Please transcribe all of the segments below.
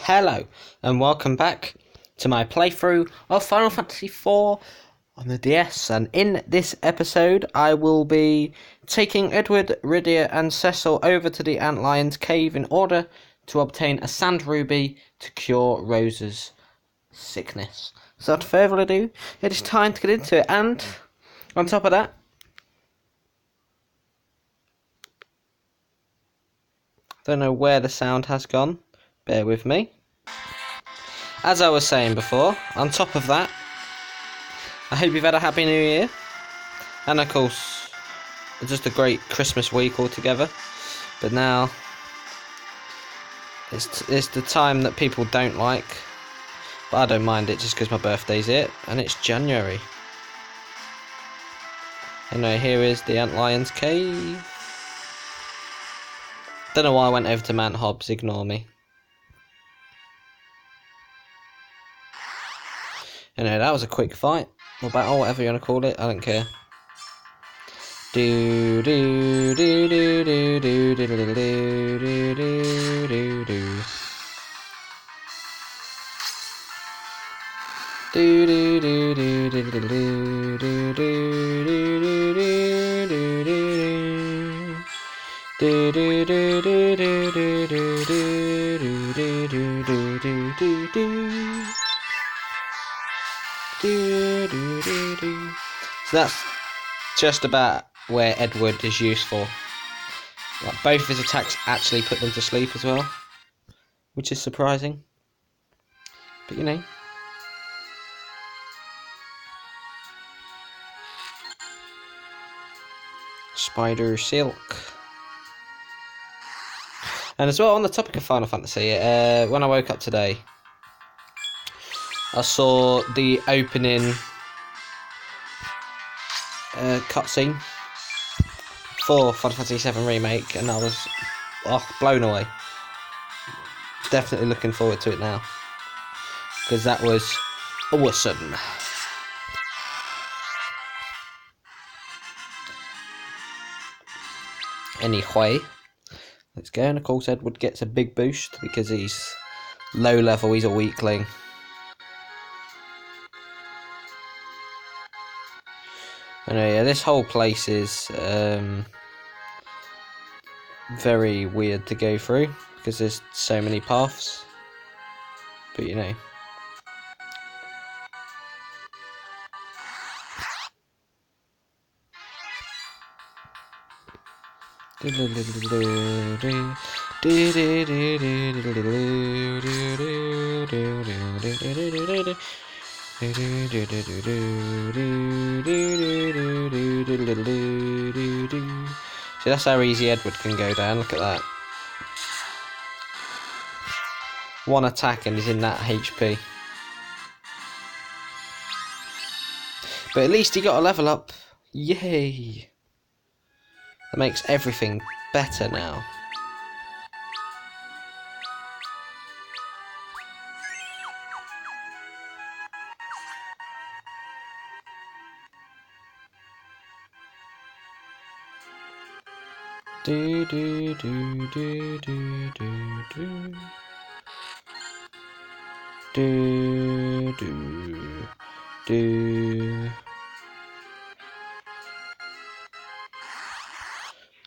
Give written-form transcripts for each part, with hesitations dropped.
Hello and welcome back to my playthrough of Final Fantasy IV on the DS, and in this episode I will be taking Edward, Rydia and Cecil over to the Antlion's cave in order to obtain a sand ruby to cure Rosa's sickness. So without further ado, it is time to get into it, and on top of that, don't know where the sound has gone, bear with me. As I was saying before, on top of that, I hope you've had a happy new year, and of course, just a great Christmas week altogether. But now, it's the time that people don't like, but I don't mind it just because my birthday's it, and it's January. Anyway, here is the Antlion's cave. Don't know why I went over to Mount Hobs, ignore me. Anyway, that was a quick fight, or battle, whatever you want to call it, I don't care. Do do do do do do do do do do do do. Do do do do do do do do do do do do do do do do. So that's just about where Edward is useful. Like, both his attacks actually put them to sleep as well, which is surprising. But you know. Spider Silk. And as well, on the topic of Final Fantasy, when I woke up today, I saw the opening cutscene for Final Fantasy VII Remake, and I was blown away. Definitely looking forward to it now, because that was awesome. Anyway, let's go. And of course Edward gets a big boost because he's low level, he's a weakling. Anyway, yeah, this whole place is very weird to go through because there's so many paths. But you know. See, that's how easy Edward can go down, look at that. One attack and he's in that HP. But at least he got a level up. Yay! That makes everything better now. Do do do do do do do do do do.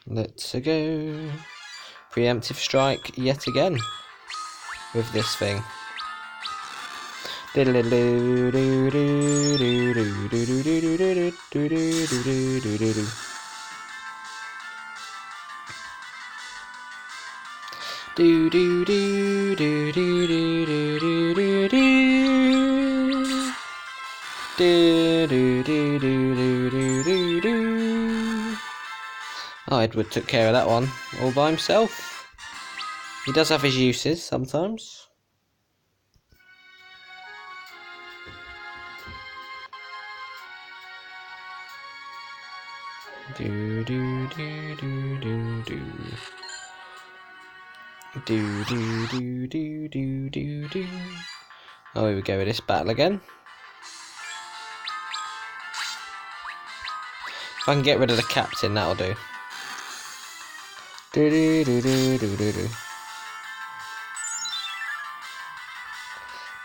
Let's go. Preemptive strike yet again with this thing. Do do do do do do do do do do do do do do do do. Oh, Edward took care of that one all by himself. He does have his uses sometimes. Do do do do do do. Do do do do do do do. Oh, here we go with this battle again. If I can get rid of the captain, that'll do. Do do do do do do do.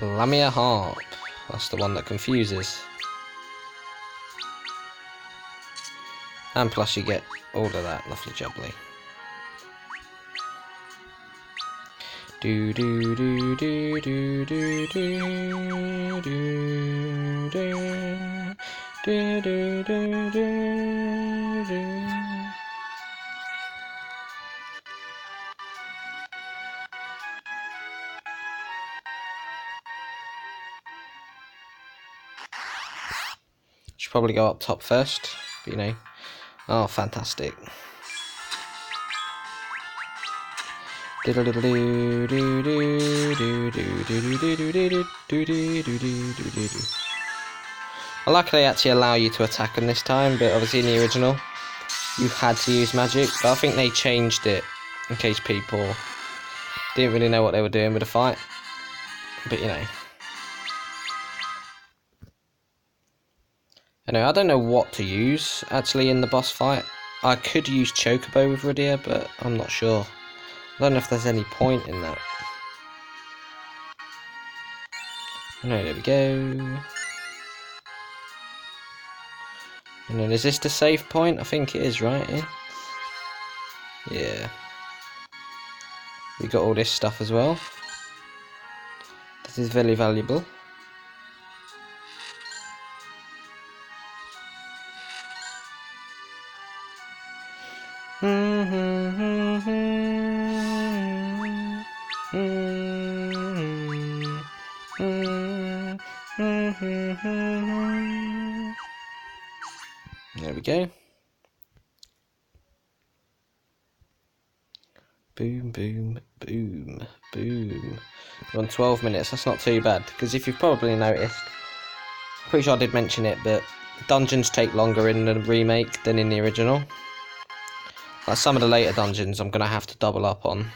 Lamia Harp. That's the one that confuses. And plus you get all of that lovely jubbly. Do do do do do do do do do do do do do. Should probably go up top first, but you know. Oh, fantastic. I like they actually allow you to attack them this time, but obviously in the original you had to use magic, but I think they changed it in case people didn't really know what they were doing with the fight, but you know. Anyway, I don't know what to use actually in the boss fight. I could use Chocobo with Rydia, but I'm not sure. I don't know if there's any point in that. No, there we go. And then is this the save point? I think it is, right? Yeah. We got all this stuff as well. This is very valuable. There we go. Boom, boom, boom, boom. We're on 12 minutes, that's not too bad, because if you've probably noticed, pretty sure I did mention it, but dungeons take longer in the remake than in the original. Like some of the later dungeons I'm going to have to double up on.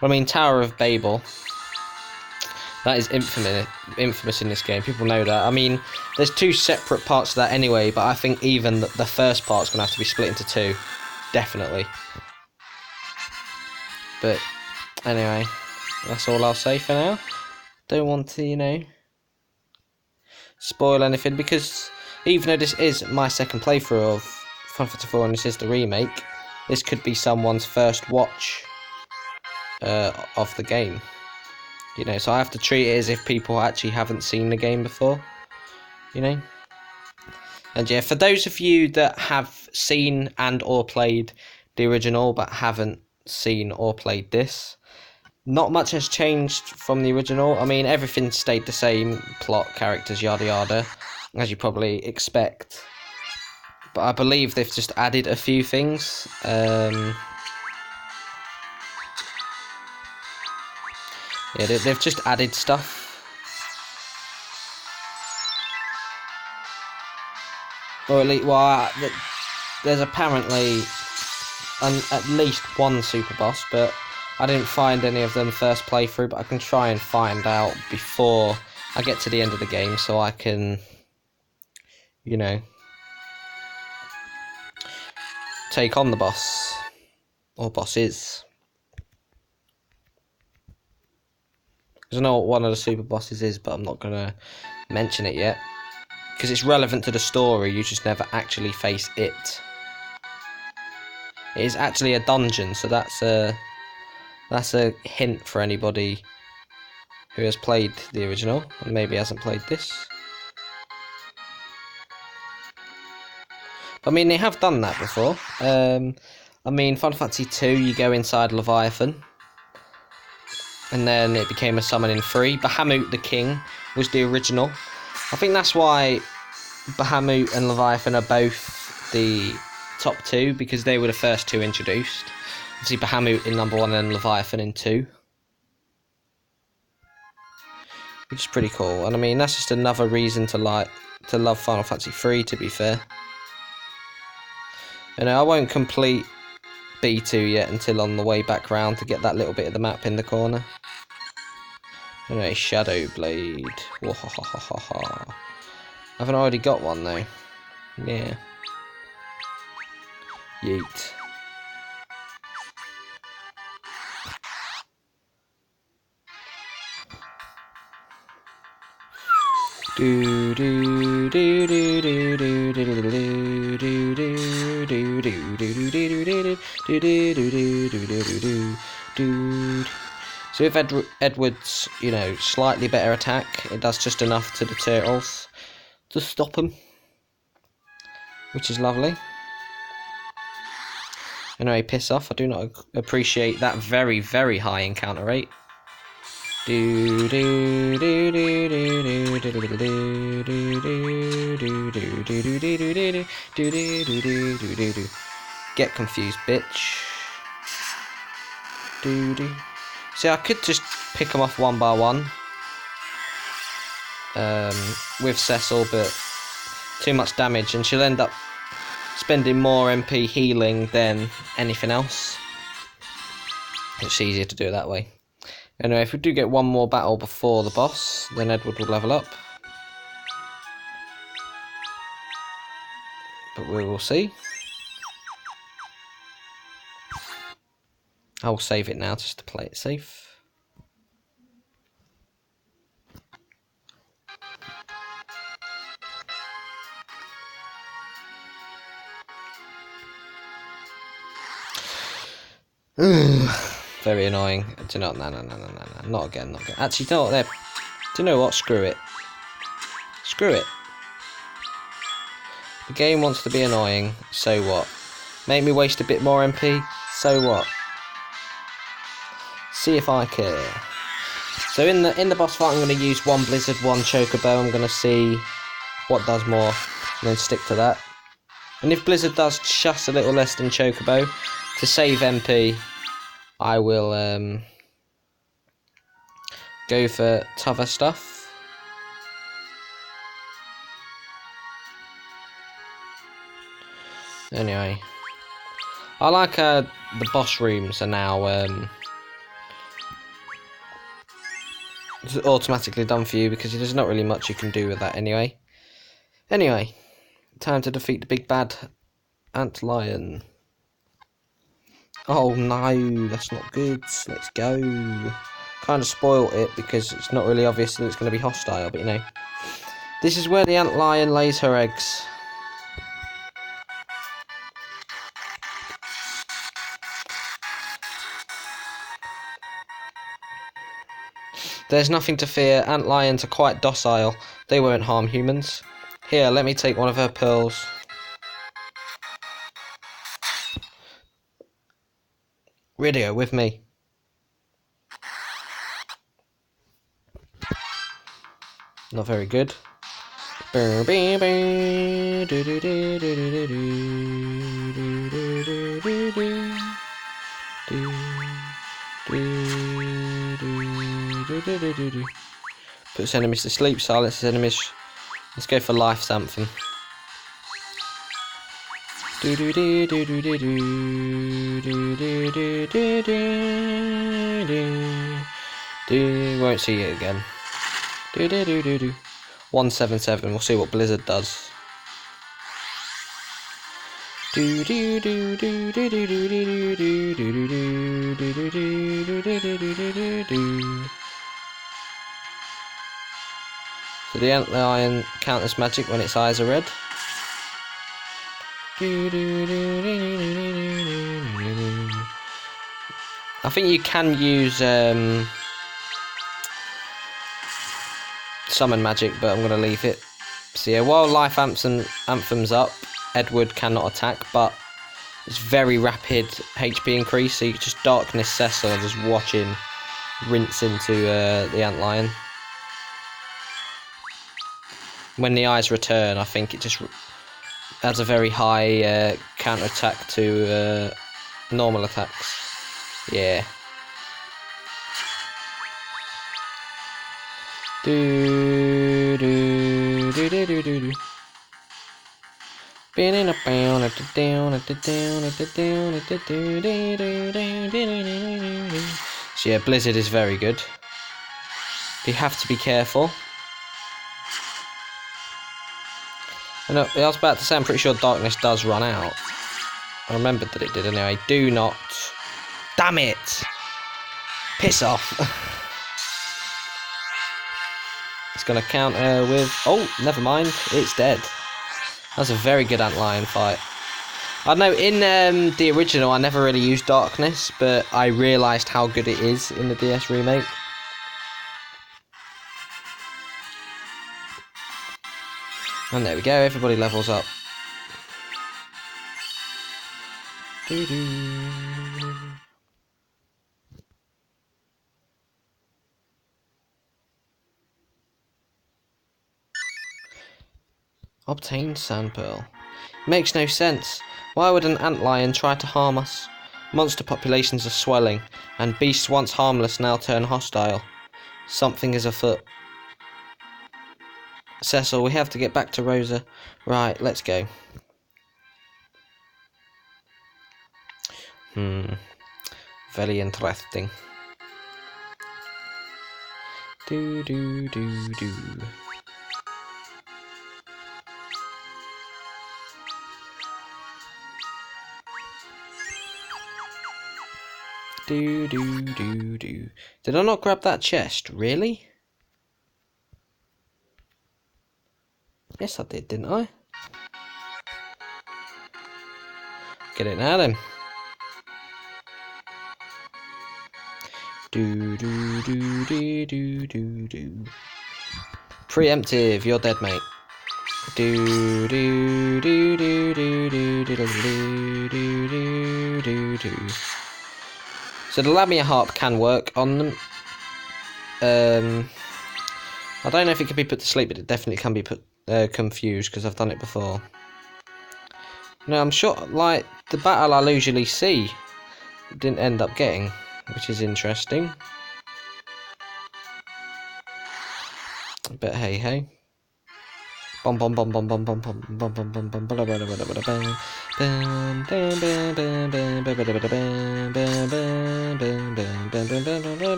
Well, I mean, Tower of Babel, that is infamous in this game, people know that. I mean, there's two separate parts to that anyway, but I think even the first part's going to have to be split into two, definitely. But anyway, that's all I'll say for now. Don't want to, you know, spoil anything, because even though this is my second playthrough of Final Fantasy IV and this is the remake, this could be someone's first watch of the game. You know, so I have to treat it as if people actually haven't seen the game before, you know. And yeah, for those of you that have seen and or played the original but haven't seen or played this, not much has changed from the original. I mean, everything stayed the same, plot, characters, yada yada, as you probably expect. But I believe they've just added a few things. Yeah, they've just added stuff. Or at least, well, there's apparently at least one super boss, but I didn't find any of them first playthrough, but I can try and find out before I get to the end of the game, so I can, you know, take on the boss, or bosses. Because I know what one of the super bosses is, but I'm not going to mention it yet. Because it's relevant to the story, you just never actually face it. It is actually a dungeon, so that's a hint for anybody who has played the original and maybe hasn't played this. I mean, they have done that before. I mean, Final Fantasy II, you go inside Leviathan, and then it became a summon in 3. Bahamut the King was the original. I think that's why Bahamut and Leviathan are both the top 2, because they were the first 2 introduced. Obviously, Bahamut in number 1 and Leviathan in 2. Which is pretty cool. And I mean, that's just another reason to love Final Fantasy 3, to be fair. You know, I won't complete B2 yet until on the way back round to get that little bit of the map in the corner. Anyway, Shadow Blade. Wahahaha. I haven't already got one though. Yeah. Yeet. Do do do do do do do do do do do do do. So if Edward's, you know, slightly better attack, it does just enough to the turtles to stop them, which is lovely. Anyway, piss off. I do not appreciate that very, very high encounter rate. Do do do do do do do do do do do do do. Get confused, bitch. Do do. See, I could just pick them off one by one with Cecil, but too much damage, and she'll end up spending more MP healing than anything else. It's easier to do it that way. Anyway, if we do get one more battle before the boss, then Edward will level up. But we will see. I'll save it now just to play it safe. Very annoying. Do you know? No, not again, not again. Actually, do you know what? Do you know what? Screw it. Screw it. The game wants to be annoying. So what? Make me waste a bit more MP. So what? See if I care. So in the boss fight, I'm going to use one Blizzard, one Chocobo. I'm going to see what does more, and then stick to that. And if Blizzard does just a little less than Chocobo, to save MP, I will go for tougher stuff. Anyway, I like the boss rooms are now automatically done for you, because there's not really much you can do with that anyway. Anyway, time to defeat the big bad Antlion. Oh no, that's not good. Let's go. Kind of spoiled it because it's not really obvious that it's going to be hostile, but you know. This is where the Antlion lays her eggs. There's nothing to fear. Antlions are quite docile. They won't harm humans. Here, let me take one of her pearls. Ridio, with me. Not very good. Puts enemies to sleep, silences enemies. Let's go for Life's Anthem. Won't see it again. 177. We'll see what Blizzard does. So the Antlion counters magic when its eyes are red. I think you can use summon magic, but I'm going to leave it. So yeah, while Life Anthem's up, Edward cannot attack, but it's very rapid HP increase, so you can just Darkness Cecil and just watch him rinse into the Antlion. When the eyes return, I think it just adds a very high counter attack to normal attacks. Yeah. Do do do do do do do. So yeah, Blizzard is very good. You have to be careful. I was about to say, I'm pretty sure Darkness does run out. I remembered that it did anyway. Do not. Damn it! Piss off. Let's gonna counter with... Oh, never mind. It's dead. That's a very good Antlion fight. I know in the original I never really used Darkness, but I realised how good it is in the DS remake. And there we go, everybody levels up. Obtained Sand Pearl. Makes no sense. Why would an antlion try to harm us? Monster populations are swelling, and beasts once harmless now turn hostile. Something is afoot. Cecil, we have to get back to Rosa. Right, let's go. Very interesting. Do do do do. Do do do do. Did I not grab that chest? Really? Yes, I did, didn't I? Get it now then. Do do do do do do do. Preemptive, you're dead, mate. Do do do do do do do do do do do. So the Lamia harp can work on them. I don't know if it can be put to sleep, but it definitely can be put confused because I've done it before. No, I'm sure, like, the battle I'll usually see didn't end up getting, which is interesting. But hey hey. Bum bum bum bum bum bum bum bum bum bum bum bum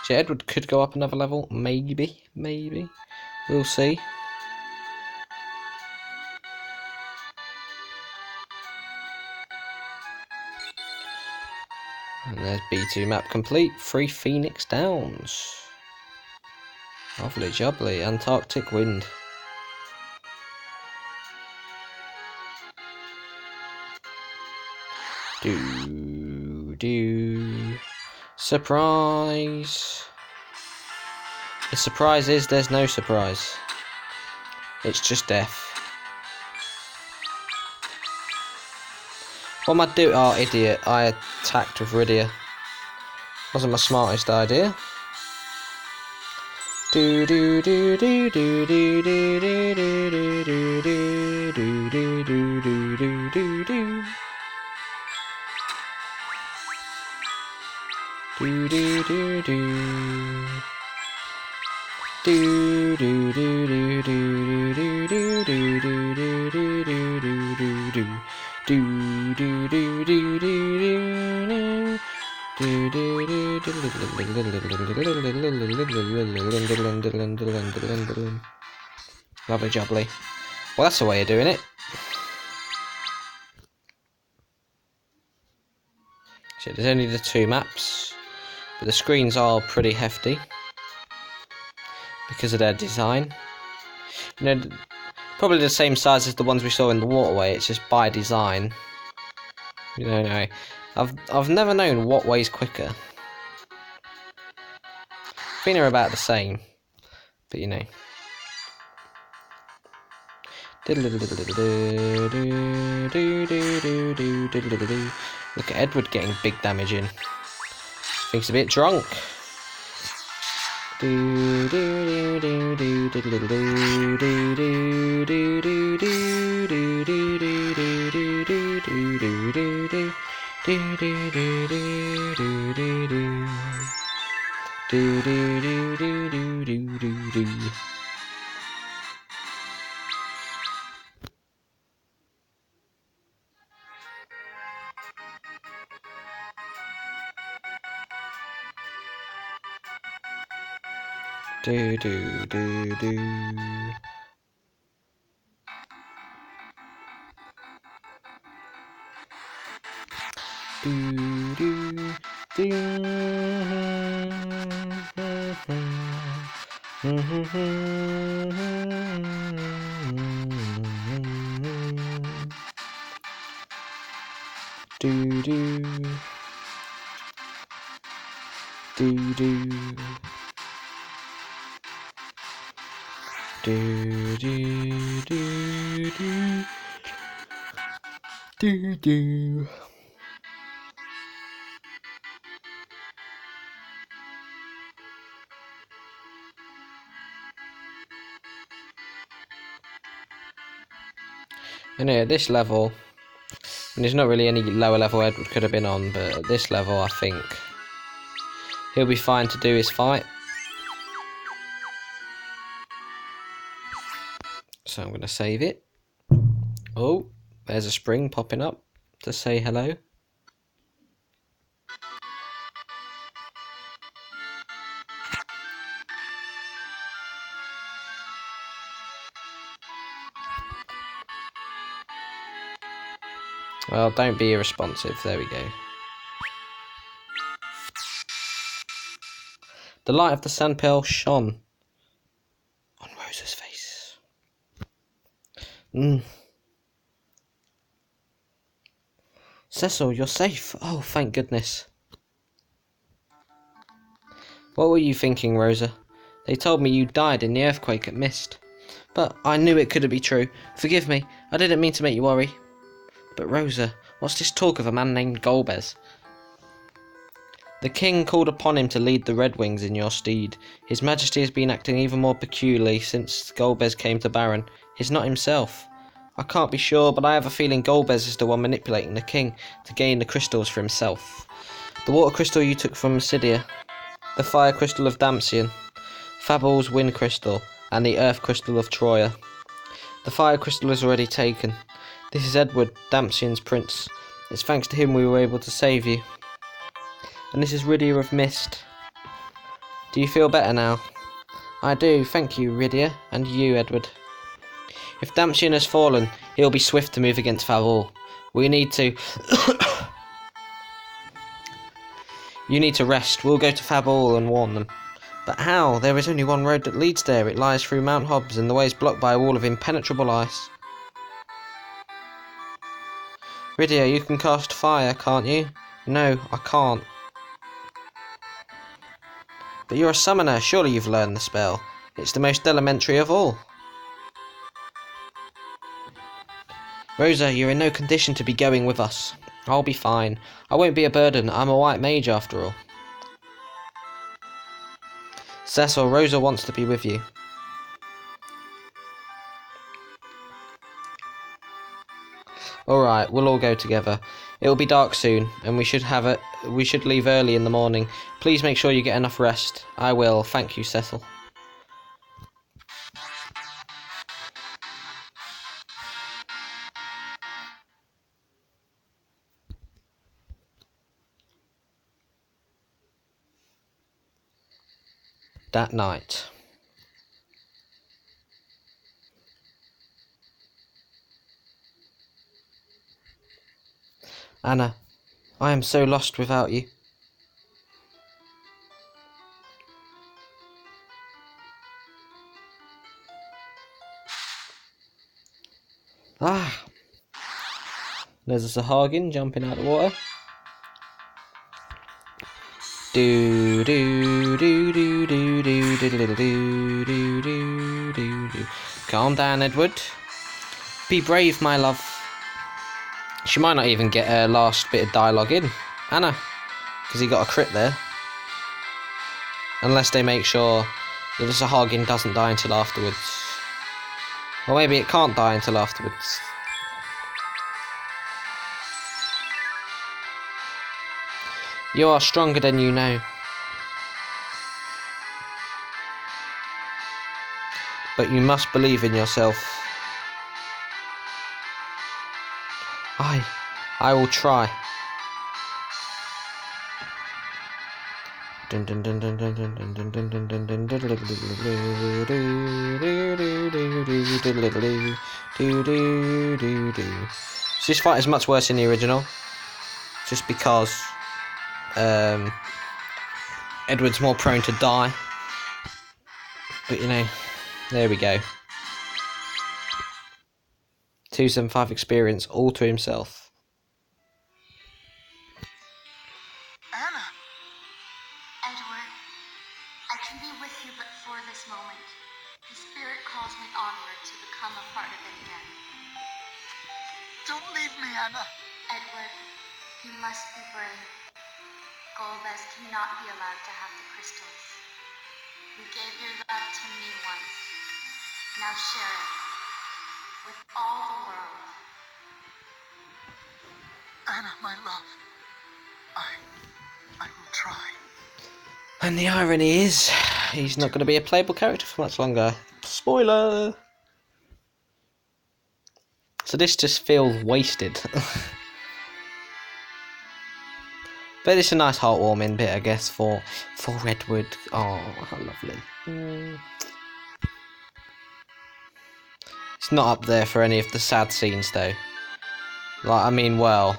so Edward could go up another level, maybe. We'll see. And there's B2 map complete. 3 Phoenix Downs. Lovely jubbly. Antarctic wind. Do. Surprise. The surprise is there's no surprise. It's just death. What am I doing? Oh, idiot. I attacked with Rydia. Wasn't my smartest idea. Do do do do do do do do do do do do do do do do do do. Do do do do. Do do do do do do do do do do do do do do. Do do do do do do. Lovely jubbly. Well, that's the way of doing it. So there's only the 2 maps, but the screens are pretty hefty because of their design. You know, probably the same size as the ones we saw in the waterway. It's just by design. You know, anyway, I've never known what way's quicker. I think they're about the same, but you know. Look at Edward getting big damage in. Thinks a bit drunk. And at this level, and there's not really any lower level Edward could have been on, but at this level I think he'll be fine to do his fight. So I'm going to save it. Oh, there's a spring popping up to say hello. Well, don't be irresponsive. There we go. The light of the sand pearl shone on Rosa's face. Cecil, you're safe. Oh, thank goodness. What were you thinking, Rosa? They told me you died in the earthquake at Mist. But I knew it couldn't be true. Forgive me. I didn't mean to make you worry. But Rosa, what's this talk of a man named Golbez? The king called upon him to lead the Red Wings in your stead. His Majesty has been acting even more peculiarly since Golbez came to Baron. He's not himself. I can't be sure, but I have a feeling Golbez is the one manipulating the king to gain the crystals for himself. The water crystal you took from Mysidia, the fire crystal of Damcian, Fabul's wind crystal, and the earth crystal of Troya. The fire crystal is already taken. This is Edward, Damcian's prince. It's thanks to him we were able to save you. And this is Rydia of Mist. Do you feel better now? I do, thank you, Rydia, and you, Edward. If Damcian has fallen, he'll be swift to move against Fabul. We need to... You need to rest. We'll go to Fabul and warn them. But how? There is only one road that leads there. It lies through Mount Hobs, and the way is blocked by a wall of impenetrable ice. Rydia, you can cast fire, can't you? No, I can't. But you're a summoner. Surely you've learned the spell. It's the most elementary of all. Rosa, you're in no condition to be going with us. I'll be fine. I won't be a burden. I'm a white mage after all. Cecil, Rosa wants to be with you. Alright, we'll all go together. It'll be dark soon, and we should leave early in the morning. Please make sure you get enough rest. I will. Thank you, Cecil. That night. Anna, I am so lost without you. Ah! There's a Sahagin jumping out of the water. Do do do do do do do do do do do do. Calm down, Edward. Be brave, my love. She might not even get her last bit of dialogue in, Anna, because he got a crit there. Unless they make sure that the Sahagin doesn't die until afterwards. Or maybe it can't die until afterwards. You are stronger than you know. But you must believe in yourself. I will try. So this fight is much worse in the original. just because Edward's more prone to die. But you know, there we go. 275 experience all to himself. Anna! Edward, I can be with you but for this moment. The spirit calls me onward to become a part of it again. Don't leave me, Anna! Edward, you must be brave. Golbez cannot be allowed to have the crystals. You gave your love to me once. Now share it with all the world. Anna, my love, I will try. And the irony is, he's not going to be a playable character for much longer. Spoiler! So this just feels wasted. But it's a nice heartwarming bit, I guess, for Edward. Oh, how lovely. It's not up there for any of the sad scenes, though. Like, I mean, well,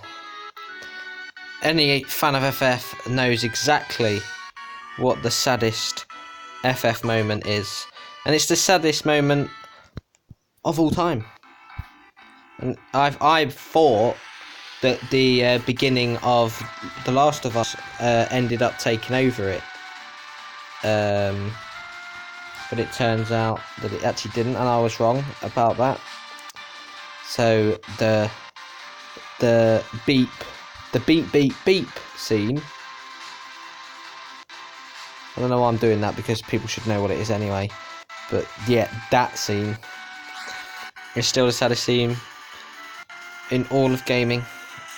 any fan of FF knows exactly what the saddest FF moment is. And it's the saddest moment of all time. And I've thought that the beginning of The Last of Us ended up taking over it. But it turns out that it actually didn't, and I was wrong about that. So the beep scene. I don't know why I'm doing that, because people should know what it is anyway. But yeah, that scene is still the saddest scene in all of gaming.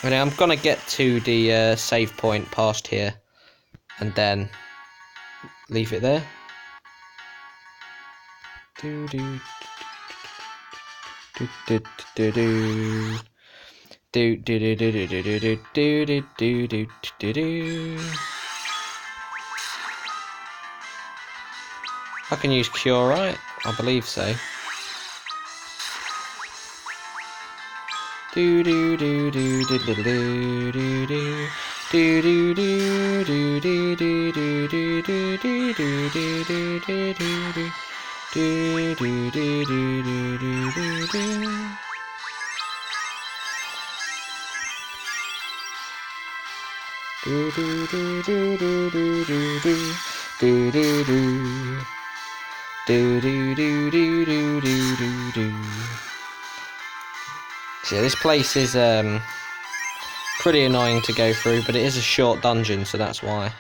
And I'm gonna get to the save point past here, and then leave it there. Do do do do do do. Do do do do do do do do do do do do. I can use cure, right? I believe so. Do do do do do do do do do. Do do do do do do do do do do do do do do do. Do do do do do do do do. Do do do do do do do do do do do. Do do do do do do do do. So yeah, this place is pretty annoying to go through, but it is a short dungeon, so that's why.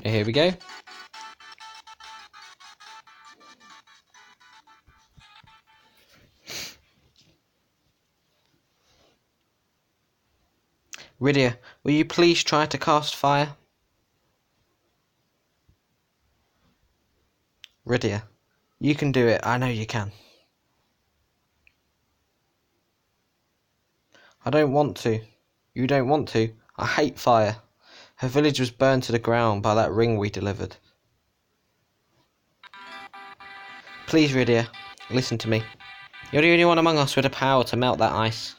Here we go. Rydia, will you please try to cast fire? Rydia, you can do it. I know you can. I don't want to. You don't want to. I hate fire. Her village was burned to the ground by that ring we delivered. Please, Rydia, listen to me. You're the only one among us with the power to melt that ice.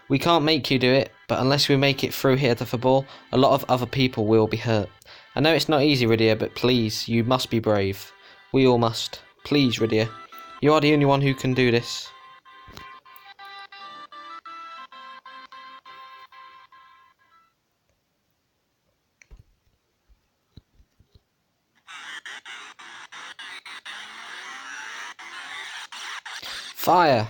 We can't make you do it, but unless we make it through here to Fabor, a lot of other people will be hurt. I know it's not easy, Rydia, but please, you must be brave. We all must. Please, Rydia. You are the only one who can do this. Fire!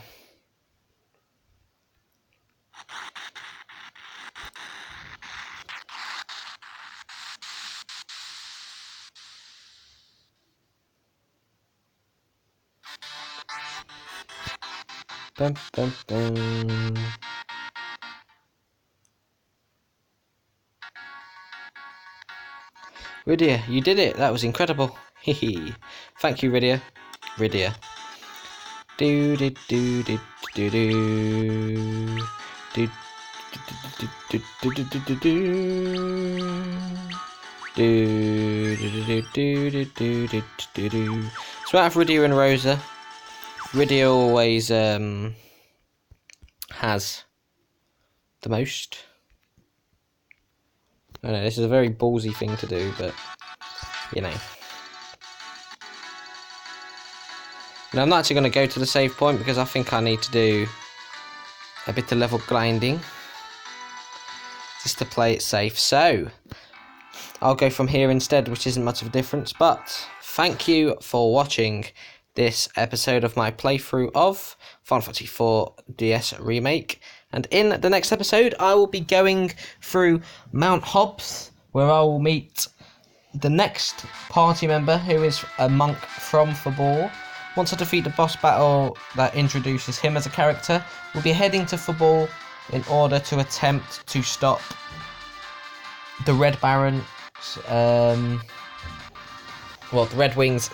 Bum, bum, bum. Rydia, you did it! That was incredible! Hehe. Thank you, Rydia. Rydia. Do do do do do do do do So out of Rydia and Rosa, Rydia always has the most. I know this is a very ballsy thing to do, but you know. Now I'm not actually going to go to the save point because I think I need to do a bit of level grinding just to play it safe. So I'll go from here instead, which isn't much of a difference. But thank you for watching this episode of my playthrough of Final Fantasy IV DS Remake. And in the next episode, I will be going through Mount Hobs, where I will meet the next party member, who is a monk from Fabor. Once I defeat the boss battle that introduces him as a character, we'll be heading to Fabor in order to attempt to stop the Red Baron, the Red Wings,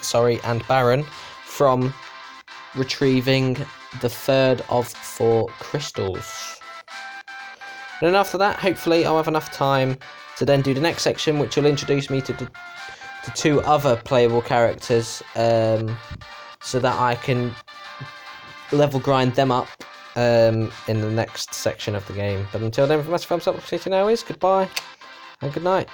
and Baron from retrieving the third of 4 crystals. And then after that, hopefully I'll have enough time to then do the next section, which will introduce me to 2 other playable characters, so that I can level grind them up in the next section of the game. But until then, from us, thumbs up, see you now is goodbye and good night.